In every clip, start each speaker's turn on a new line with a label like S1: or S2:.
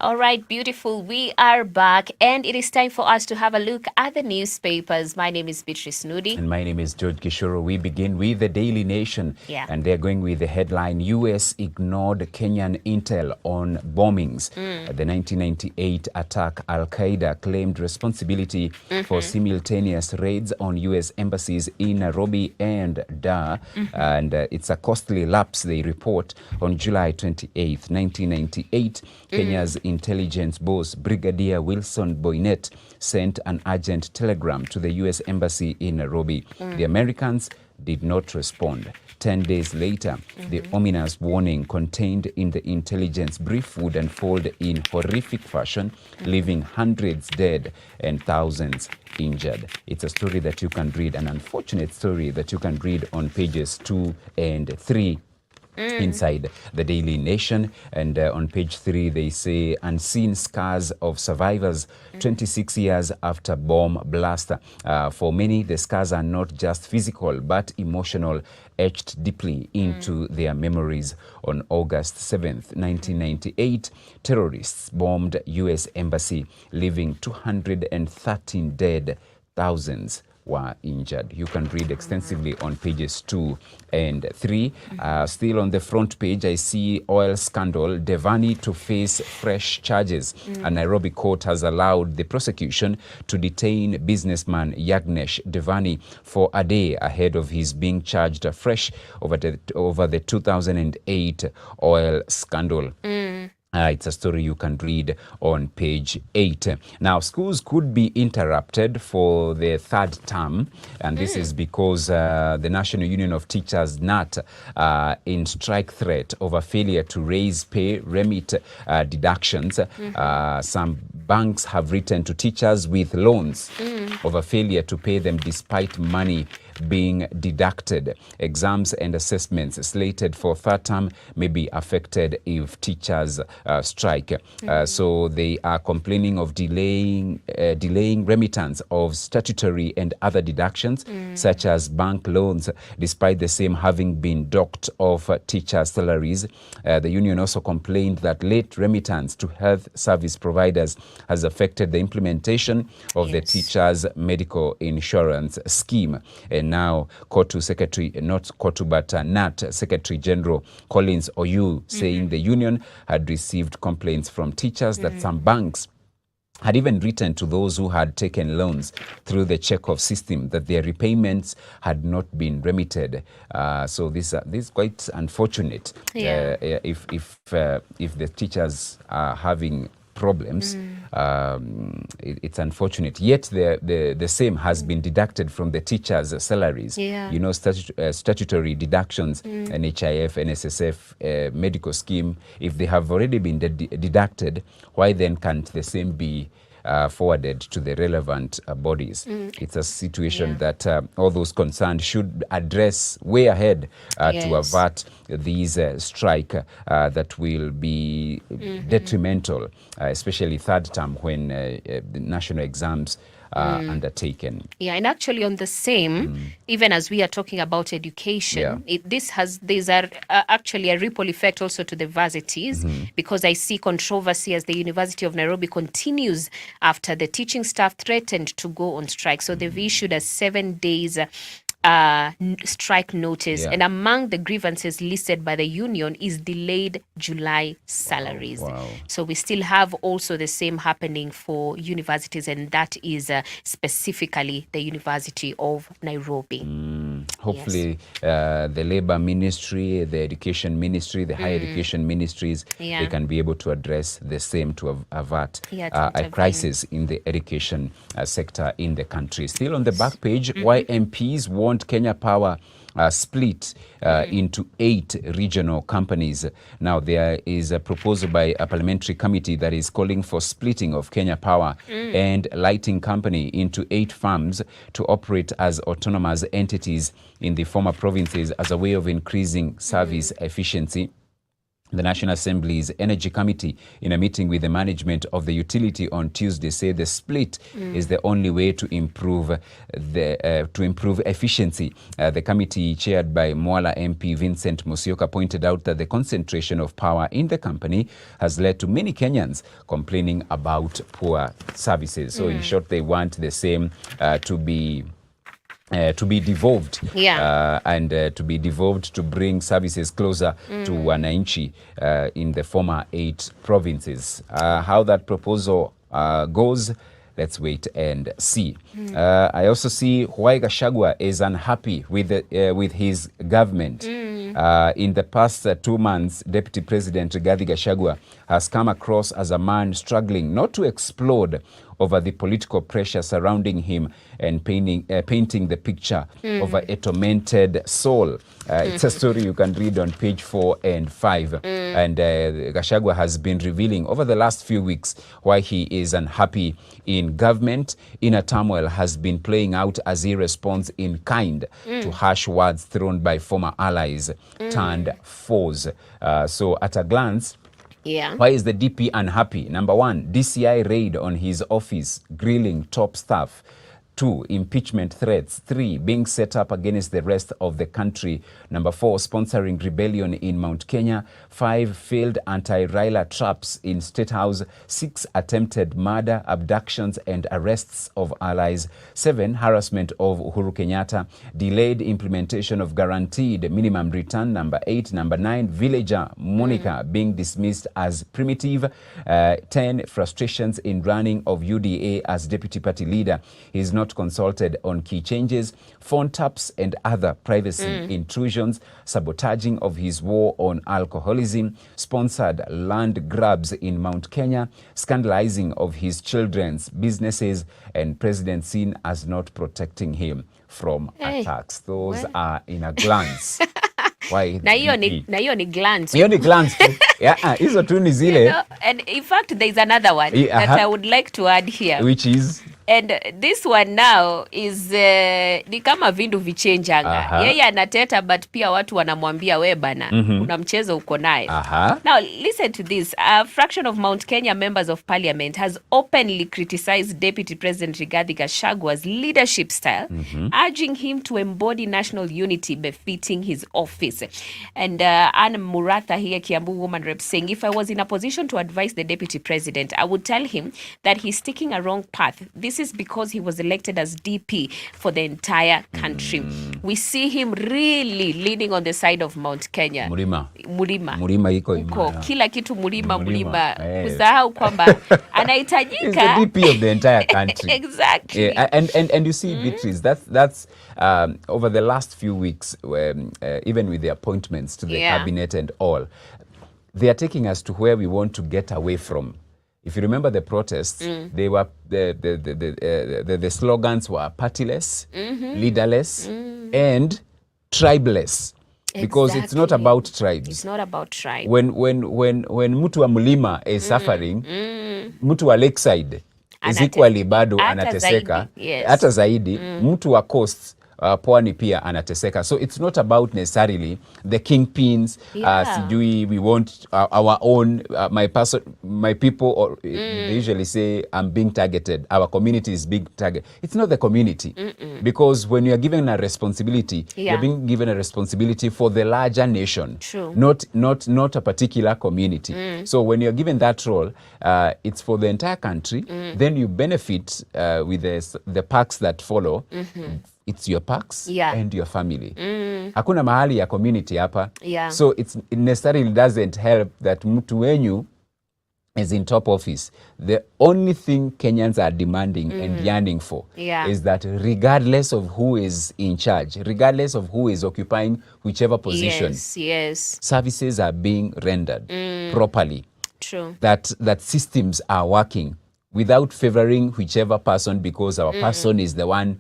S1: All right, beautiful. We are back, and it is time for us to have a look at the newspapers. My name is Beatrice Nudi.
S2: And my name is George Kishoro. We begin with the Daily Nation,
S1: Yeah.
S2: and they're going with the headline, U.S. ignored Kenyan intel on bombings. The 1998 attack, Al-Qaeda claimed responsibility for simultaneous raids on U.S. embassies in Nairobi and Dar. And it's a costly lapse, they report. On July 28, 1998, Kenya's intelligence boss, Brigadier Wilson Boynet, sent an urgent telegram to the U.S. Embassy in Nairobi. The Americans did not respond. 10 days later, the ominous warning contained in the intelligence brief would unfold in horrific fashion, leaving hundreds dead and thousands injured. It's a story that you can read, an unfortunate story that you can read on pages 2 and 3 inside the Daily Nation. And on page 3, they say unseen scars of survivors 26 years after bomb blast. For many, the scars are not just physical but emotional, etched deeply into their memories. On August 7th, 1998, terrorists bombed U.S. Embassy, leaving 213 dead, thousands were injured. You can read extensively on pages 2 and 3. Still on the front page, I see oil scandal, Devani to face fresh charges. A Nairobi court has allowed the prosecution to detain businessman Yagnesh Devani for a day ahead of his being charged afresh over the 2008 oil scandal. It's a story you can read on page 8. Now, schools could be interrupted for the third term, and this is because the National Union of Teachers, NAT, in strike threat over failure to raise pay remit deductions. Some banks have written to teachers with loans over failure to pay them despite money being deducted. Exams and assessments slated for third term may be affected if teachers strike. So they are complaining of delaying remittance of statutory and other deductions, such as bank loans, despite the same having been docked off teachers' salaries. The union also complained that late remittance to health service providers has affected the implementation of the teachers' medical insurance scheme. And now, KOTU Secretary, not KOTU, but NAT Secretary General Collins Oyu saying the union had received complaints from teachers that some banks had even written to those who had taken loans through the check-off system that their repayments had not been remitted. So this is quite unfortunate. If the teachers are having problems, it's unfortunate. Yet the same has been deducted from the teachers' salaries. You know, statutory deductions, NHIF, NSSF, medical scheme. If they have already been deducted, why then can't the same be forwarded to the relevant bodies? It's a situation that all those concerned should address way ahead to avert these strike that will be detrimental, especially third term when the national exams are undertaken.
S1: Yeah, and actually on the same, even as we are talking about education, these are actually a ripple effect also to the varsities, because I see controversy as the University of Nairobi continues after the teaching staff threatened to go on strike. So they've issued a 7 days strike notice, and among the grievances listed by the union is delayed July salaries. So we still have also the same happening for universities, and that is specifically the University of Nairobi.
S2: Hopefully the labor ministry, the education ministry, the higher education ministries, they can be able to address the same to avert a crisis in the education sector in the country. Still on the back page, why MPs want Kenya Power split into 8 regional companies. Now, there is a proposal by a parliamentary committee that is calling for splitting of Kenya Power and Lighting Company into 8 firms to operate as autonomous entities in the former provinces as a way of increasing service efficiency. The National Assembly's Energy Committee, in a meeting with the management of the utility on Tuesday, said the split is the only way to improve efficiency. The committee, chaired by Mwala MP Vincent Musyoka, pointed out that the concentration of power in the company has led to many Kenyans complaining about poor services. So, in short, they want the same to be devolved, and to be devolved to bring services closer to wananchi in the former 8 provinces. How that proposal goes, let's wait and see. I also see why Gachagua is unhappy with his government. In the past 2 months, Deputy President Rigathi Gachagua has come across as a man struggling not to explode over the political pressure surrounding him and painting the picture of a tormented soul. It's a story you can read on page 4 and 5. And Gachagua has been revealing over the last few weeks why he is unhappy in government. Inner turmoil has been playing out as he responds in kind to harsh words thrown by former allies turned foes. So at a glance, why is the DP unhappy? Number 1, DCI raid on his office, grilling top staff. 2, impeachment threats. 3, being set up against the rest of the country. Number 4, sponsoring rebellion in Mount Kenya. 5, failed anti-Raila traps in State House. 6, attempted murder, abductions and arrests of allies. 7, harassment of Uhuru Kenyatta. Delayed implementation of guaranteed minimum return. Number 8. Number 9, villager Monica being dismissed as primitive. 10, frustrations in running of UDA as deputy party leader. He is not consulted on key changes, phone taps and other privacy intrusions, sabotaging of his war on alcoholism, sponsored land grabs in Mount Kenya, scandalizing of his children's businesses, and president seen as not protecting him from attacks. Those are in a glance. Why?
S1: Na hiyo ni glance.
S2: Hiyo ni glance. Hizo tu ni zile.
S1: And in fact there is another one that I would like to add here.
S2: Which is?
S1: And this one now is ni kama vindu vichenjanga. Yeye anateta but pia watu wanamwambia we bana, una mchezo uko naye. Now listen to this. A fraction of Mount Kenya members of parliament has openly criticized Deputy President Rigathi Gachagua's leadership style, urging him to embody national unity befitting his office. And Anne Muratha here, Kiambu woman rep, saying, if I was in a position to advise the Deputy President, I would tell him that he's taking a wrong path. This is because he was elected as DP for the entire country. We see him really leaning on the side of Mount Kenya. Mlima iko imara. Kila kitu mlima. Usahau kwamba anahitajika.
S2: He's the DP of the entire country.
S1: Exactly.
S2: And you see, Beatrice, that's over the last few weeks, even with the appointments to the cabinet and all, they are taking us to where we want to get away from. If you remember the protests, they were the slogans were partyless, leaderless, and tribeless. Because it's not about tribes.
S1: It's not about tribes.
S2: When mtu wa mlima is suffering, mtu wa lakeside is equally bado anateseka. Hata zaidi, mtu wa coast pwani pia anateseka. So it's not about necessarily the kingpins, sijui we want our own, my people, or they usually say I'm being targeted, our community is being targeted. It's not the community. Because when you are given a responsibility, you're being given a responsibility for the larger nation.
S1: True.
S2: Not a particular community. So when you're given that role, it's for the entire country, then you benefit with the perks that follow. It's your perks and your family. Hakuna mahali ya community hapa. So it necessarily doesn't help that mtu wenyu is in top office. The only thing Kenyans are demanding and yearning for is that regardless of who is in charge, regardless of who is occupying whichever position, services are being rendered properly.
S1: True.
S2: That systems are working without favoring whichever person because our person is the one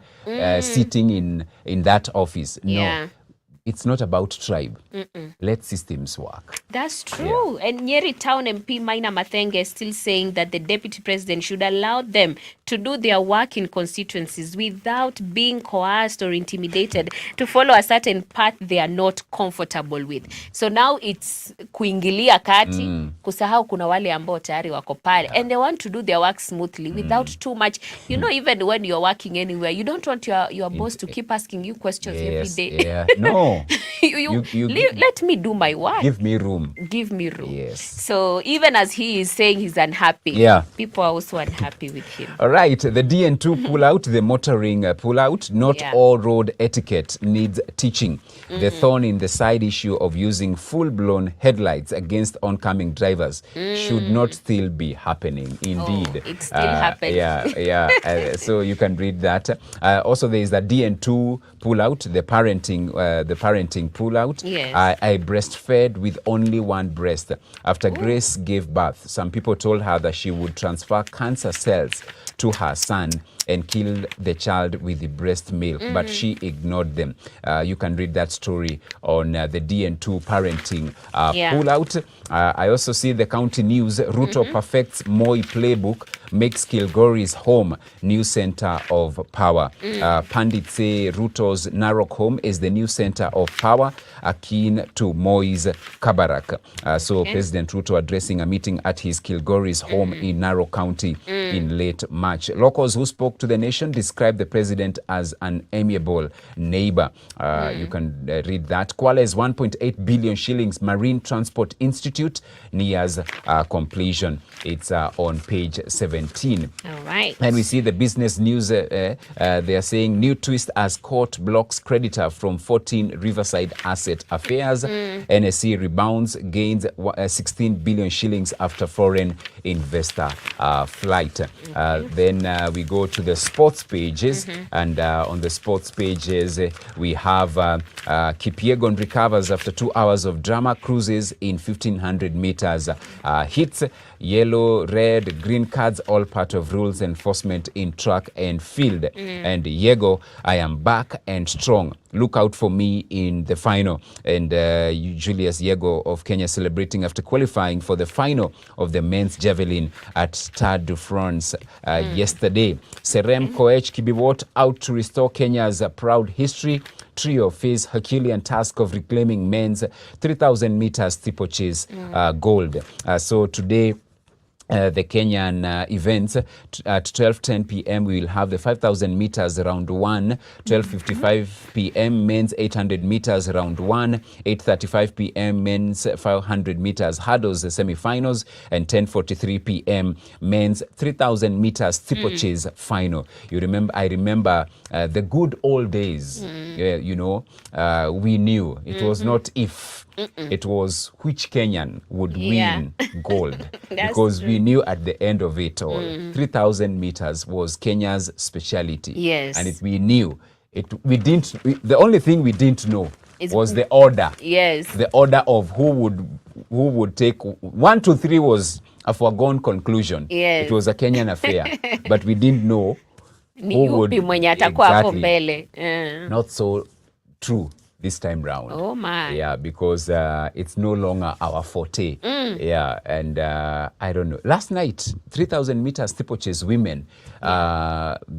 S2: sitting in that office. No. it's not about tribe. Let systems work.
S1: That's true. And Nyeri Town MP Maina Mathenge is still saying that the deputy president should allow them to do their work in constituencies without being coerced or intimidated to follow a certain path they are not comfortable with. So now it's kuingilia kati, kusahau kuna wale ambao tayari wako pale, and they want to do their work smoothly without too much. You know, even when you're working anywhere, you don't want your boss to keep asking you questions every day.
S2: Yeah. No.
S1: Let me do my work.
S2: Give me room.
S1: Give me room.
S2: Yes.
S1: So even as he is saying he's unhappy, people are also unhappy with him.
S2: All right. The DN2 pull out, the motoring pull out. Not all road etiquette needs teaching. The thorn in the side issue of using full-blown headlights against oncoming drivers should not still be happening. Indeed.
S1: Oh, it's still happening.
S2: Yeah. So you can read that. Also, there is the DN2 pull out, the parenting pull out.
S1: Yes.
S2: I breastfed with only one breast. After Grace gave birth, some people told her that she would transfer cancer cells to her son and killed the child with the breast milk, but she ignored them. You can read that story on the DN2 parenting pull out. I also see the county news. Ruto perfects Moi playbook, makes Kilgoris home new center of power. Pandits say Ruto's Narok home is the new center of power, akin to Moi's Kabarak. So President Ruto addressing a meeting at his Kilgoris home in Narok County in late March. Locals who spoke to the nation described the president as an amiable neighbor. You can read that. Kwale's 1.8 billion shillings Marine Transport Institute nears completion. It's on page 17.
S1: All right.
S2: And we see the business news. They are saying new twist as court blocks creditor from 14 Riverside asset affairs. NSE rebounds, gains 16 billion shillings after foreign investor flight. Then we go to the sports pages, and on the sports pages we have Kipyegon recovers after 2 hours of drama, cruises in 1500 meters, hits yellow, red, green cards, all part of rules enforcement in track and field. And Yego, I am back and strong. Look out for me in the final. And Julius Yego of Kenya celebrating after qualifying for the final of the men's javelin at Stade de France yesterday. Serem Koech Kibiwot out to restore Kenya's proud history. Trio face Herculean task of reclaiming men's 3,000 meters steeplechase gold. So today, the Kenyan events at 12:10 p.m. we will have the 5,000 meters round 1, 12:55 p.m. men's 800 meters round 1, 8:35 p.m. men's 500 meters hurdles, the semi-finals, and 10:43 p.m. men's 3,000 meters steeplechase final. I remember the good old days. You know, we knew it was not if. It was which Kenyan would win gold, because we knew at the end of it all, 3,000 meters was Kenya's speciality.
S1: Yes.
S2: And we knew it. The only thing we didn't know was the order.
S1: Yes.
S2: The order of who would take 1, 2, 3 was a foregone conclusion.
S1: Yes.
S2: It was a Kenyan affair, but we didn't know who would
S1: exactly.
S2: Not so true this time round.
S1: Oh my.
S2: Yeah, because it's no longer our forte. Yeah, and I don't know. Last night, 3,000 meters steeplechase women,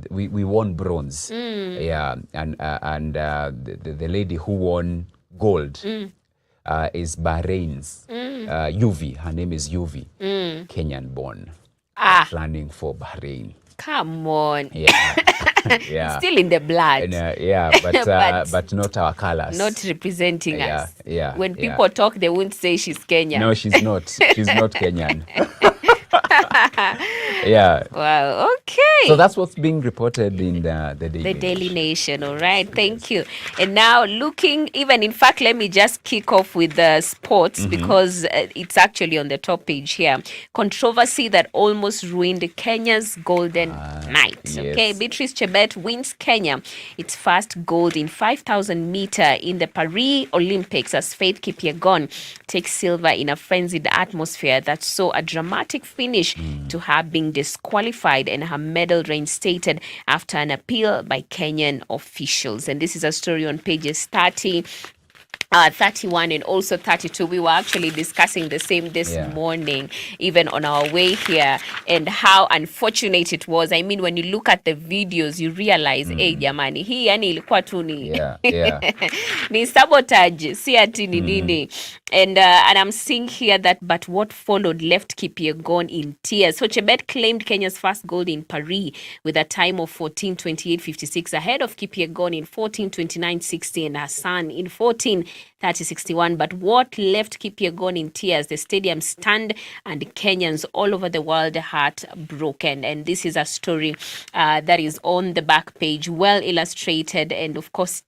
S2: we won bronze. Yeah, and the lady who won gold is Bahrain's Yuvi. Her name is Yuvi, Kenyan born. Planning for Bahrain.
S1: Come on.
S2: Yeah. Yeah.
S1: Still in the blood.
S2: And, but not our colors.
S1: Not representing us.
S2: Yeah.
S1: When people talk, they won't say she's Kenyan.
S2: No, she's not. She's not Kenyan. Yeah.
S1: Wow. Okay.
S2: So that's what's being reported in the Daily
S1: The Daily Nation. All right. Thank you. And now in fact, let me just kick off with the sports because it's actually on the top page here. Controversy that almost ruined Kenya's golden night.
S2: Yes.
S1: Okay. Beatrice Chebet wins Kenya its first gold in 5,000 meter in the Paris Olympics as Faith Kipyegon takes silver in a frenzied atmosphere that saw a dramatic finish to her being disqualified and her medal reinstated after an appeal by Kenyan officials. And this is a story on pages 30 31 and also 32. We were actually discussing the same this morning, even on our way here, and how unfortunate it was. I mean, when you look at the videos, you realize, hey, jamani, hii yani ilikuwa tu ni ni sabotage, si ati ni nini. And I'm seeing here that, but what followed left Kipyegon in tears. So Chebet claimed Kenya's first gold in Paris with a time of 14:28.56, ahead of Kipyegon in 14:29.60 and Hassan in 14:30.61. But what left Kipyegon in tears? The stadium stunned and Kenyans all over the world heartbroken. And this is a story that is on the back page, well illustrated, and of course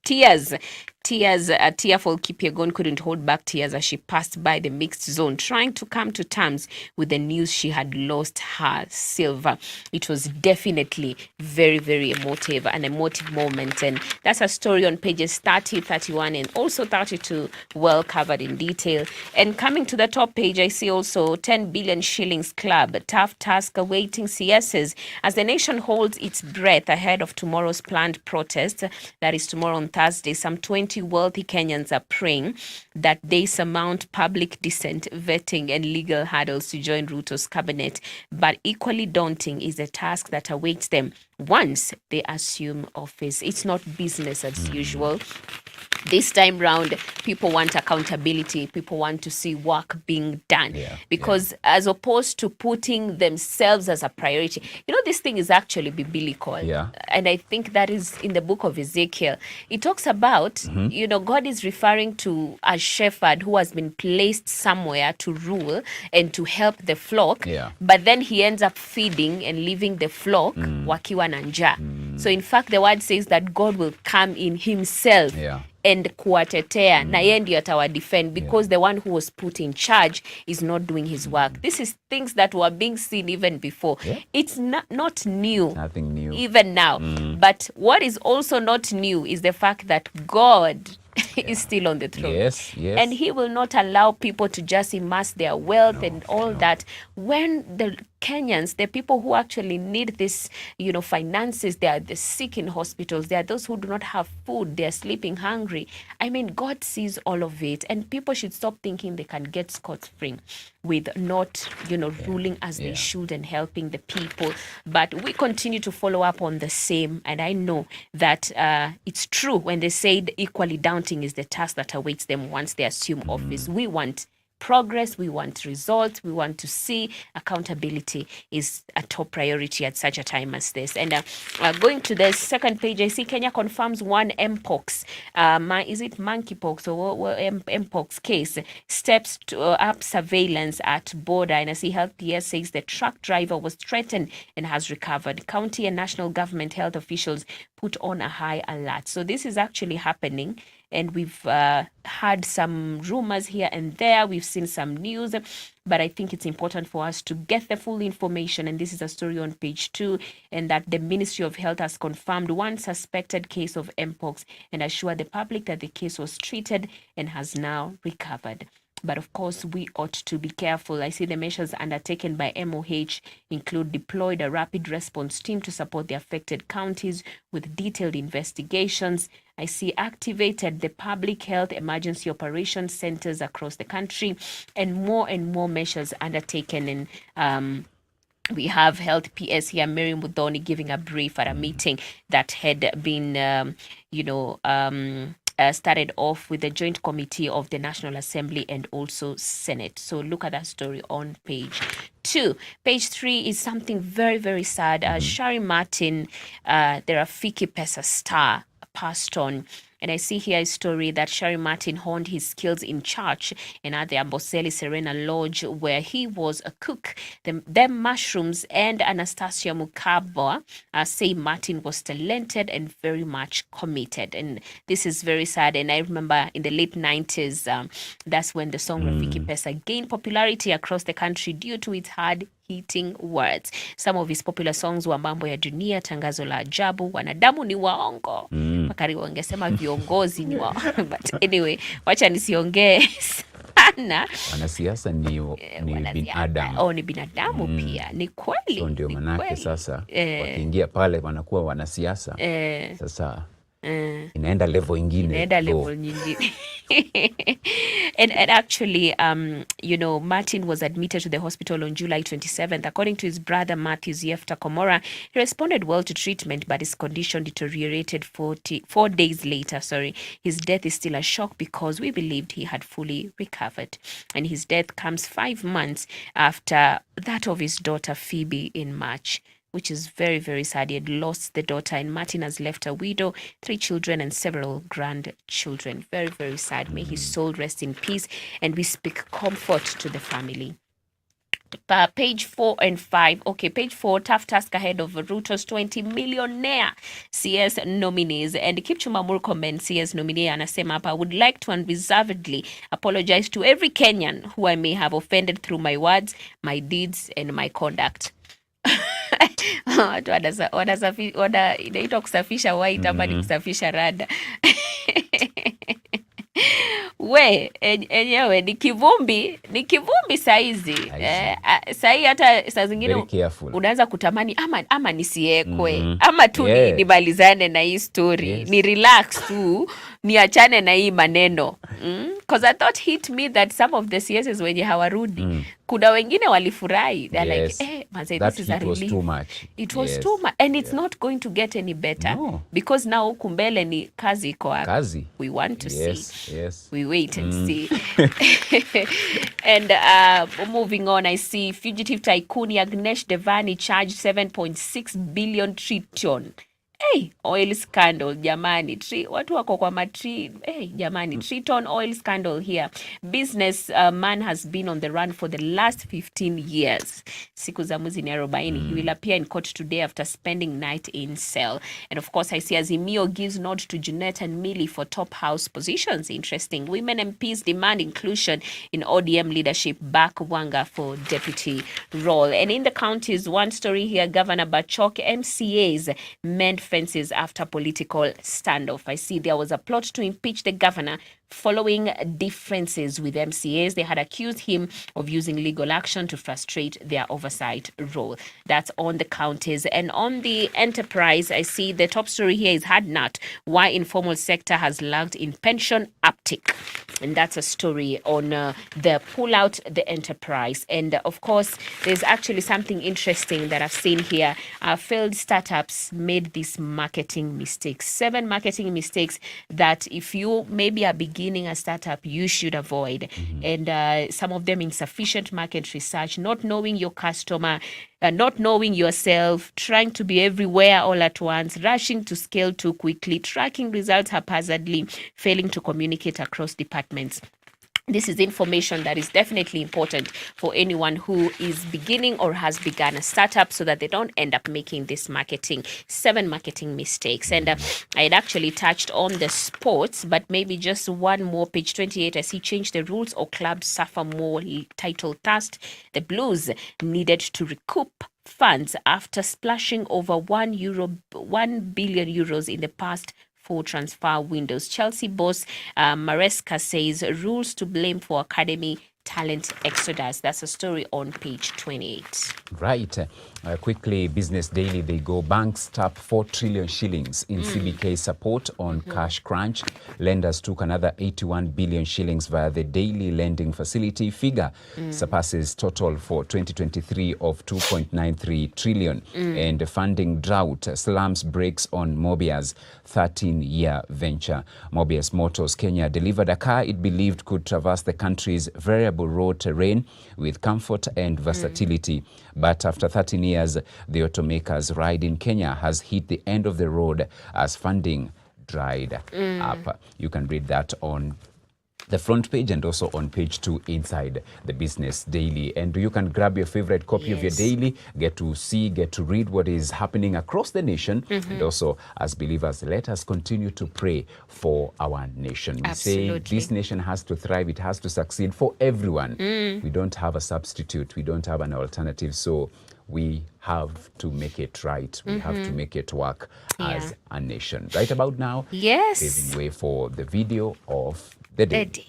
S1: tearful Kipyegon couldn't hold back tears as she passed by the mixed zone, trying to come to terms with the news she had lost her silver. It was definitely very, very emotive, an emotive moment. And that's a story on pages 30, 31, and also 32, well covered in detail. And coming to the top page, I see also 10 billion shillings club, tough task awaiting CSs as the nation holds its breath ahead of tomorrow's planned protest. That is tomorrow on Thursday. Some 20 wealthy Kenyans are praying that they surmount public dissent, vetting, and legal hurdles to join Ruto's cabinet. But equally daunting is the task that awaits them once they assume office. It's not business as usual. This time round, people want accountability. People want to see work being done. Because as opposed to putting themselves as a priority, you know, this thing is actually biblical. And I think that is in the book of Ezekiel. It talks about, you know, God is referring to a shepherd who has been placed somewhere to rule and to help the flock. But then he ends up feeding and leaving the flock wakiwa na njaa. So in fact, the word says that God will come in himself and kuwatetea na yeye ndio atawadefend because the one who was put in charge is not doing his work. This is things that were being seen even before. It's not new.
S2: Nothing new.
S1: Even now. But what is also not new is the fact that God is still on the throne. And he will not allow people to just amass their wealth and all that. When the Kenyans, the people who actually need this, you know, finances, they are the sick in hospitals, they are those who do not have food, they are sleeping hungry. I mean, God sees all of it, and people should stop thinking they can get scot-free with not, you know, ruling as they should and helping the people. But we continue to follow up on the same, and I know that it's true when they say equally daunting is the task that awaits them once they assume office. We want progress, we want results, we want to see accountability is a top priority at such a time as this. And going to the second page, I see Kenya confirms one Mpox, is it monkeypox or Mpox case, steps to, up surveillance at border. And I see Health PS says the truck driver was threatened and has recovered. County and national government health officials put on a high alert. So this is actually happening. And we've had some rumors here and there. We've seen some news, but I think it's important for us to get the full information. And this is a story on page 2, and that the Ministry of Health has confirmed one suspected case of Mpox and assured the public that the case was treated and has now recovered. But of course, we ought to be careful. I see the measures undertaken by MOH include deployed a rapid response team to support the affected counties with detailed investigations. I see activated the public health emergency operations centers across the country, and more measures undertaken. And we have Health PS here, Mary Muthoni, giving a brief at a meeting that had been, started off with the Joint Committee of the National Assembly and also Senate. So look at that story on page 2. Page 3 is something very, very sad. Shari Martin, the Rafiki Pesa star, passed on. And I see here a story that Shari Martin honed his skills in church and at the Amboseli Serena Lodge, where he was a cook. The mushrooms and Anastasia Mukabwa say Martin was talented and very much committed. And this is very sad. And I remember in the late 90s, that's when the song Rafiki Pesa gained popularity across the country due to its hard-hitting words. Some of his popular songs were Mambo ya Dunia, Tangazo la Ajabu, Wanadamu ni Waongo. Makari wangesema viongozi ni waongo. But anyway, wacha nisiongee sana.
S2: Wanasiasa ni binadamu.
S1: Ni binadamu pia. Ni kweli.
S2: So ndio manake sasa wakiingia pale wanakuwa wanasiasa. Sasa inaenda level ingine.
S1: Inaenda level nyingine. And actually, you know, Martin was admitted to the hospital on July 27th. According to his brother, Matthew Yefta Komora, he responded well to treatment, but his condition deteriorated 4 days later. His death is still a shock because we believed he had fully recovered. And his death comes 5 months after that of his daughter, Phoebe, in March, which is very, very sad. He had lost the daughter, and Martin has left a widow, 3 children, and several grandchildren. Very, very sad. May his soul rest in peace, and we speak comfort to the family. Page 4 and 5. Okay, page 4, tough task ahead of Ruto's 20 millionaire CS nominees. And Kipchumba Murkomen, CS nominee, anasema hapa, I would like to unreservedly apologize to every Kenyan who I may have offended through my words, my deeds, and my conduct. Watu inaitwa kusafisha white ama ni kusafisha rada. We enyewe ni kivumbi saizi. Sahi hata saa zingine unaanza kutamani ama nisiekwe ama tu nimalizane na hii story, ni relax tu, niachane na hii maneno. Because I thought hit me that some of the CSs wenye hawarudi, kuna wengine walifurahi. They're like, manze, this is a relief.
S2: It was too much.
S1: It was too much. And it's not going to get any better. No. Because now huku mbele ni kazi iko wapi. We want to see.
S2: Yes.
S1: We wait and see. And moving on, I see fugitive tycoon Agnesh Devani charged 7.6 billion triton. Hey, oil scandal, jamani. Watu wako kwa matri. Hey, jamani. Triton oil scandal here. Business man has been on the run for the last 15 years. Siku za mwezi ni 40. He will appear in court today after spending night in cell. And of course, I see Azimio gives nod to Junet and Millie for top house positions. Interesting. Women MPs demand inclusion in ODM leadership. Back Wanga for deputy role. And in the counties, one story here, Governor Bachok, MCAs meant fences after political standoff. I see there was a plot to impeach the governor following differences with MCAs. They had accused him of using legal action to frustrate their oversight role. That's on the counties. And on the enterprise, I see the top story here is Hadnat, why informal sector has lagged in pension uptick. And that's a story on the pull out the enterprise. And of course, there's actually something interesting that I've seen here. Failed startups made these marketing mistakes. 7 marketing mistakes that if you maybe are beginning a startup, you should avoid. And some of them, insufficient market research, not knowing your customer, not knowing yourself, trying to be everywhere all at once, rushing to scale too quickly, tracking results haphazardly, failing to communicate across departments. This is information that is definitely important for anyone who is beginning or has begun a startup so that they don't end up making this 7 marketing mistakes. And I had actually touched on the sports, but maybe just one more, page 28, as he changed the rules or clubs suffer more title thirst. The Blues needed to recoup funds after splashing over 1 billion euros in the past 4 transfer windows. Chelsea boss Maresca says rules to blame for academy talent exodus. That's a story on page 28.
S2: Right. Quickly, Business Daily, they go, banks tap 4 trillion shillings in CBK support on cash crunch. Lenders took another 81 billion shillings via the daily lending facility. Figure surpasses total for 2023 of 2.93 trillion. And funding drought slams brakes on Mobia's 13-year venture. Mobius Motors Kenya delivered a car it believed could traverse the country's variable road terrain with comfort and versatility. But after 13 years, the automaker's ride in Kenya has hit the end of the road as funding dried up. You can read that on the front page and also on page 2 inside the Business Daily. And you can grab your favorite copy of your daily, get to see, get to read what is happening across the nation. And also, as believers, let us continue to pray for our nation. We say this nation has to thrive, it has to succeed for everyone. We don't have a substitute, we don't have an alternative. So we have to make it right. We have to make it work as a nation. Right about now, paving way for the video of the day.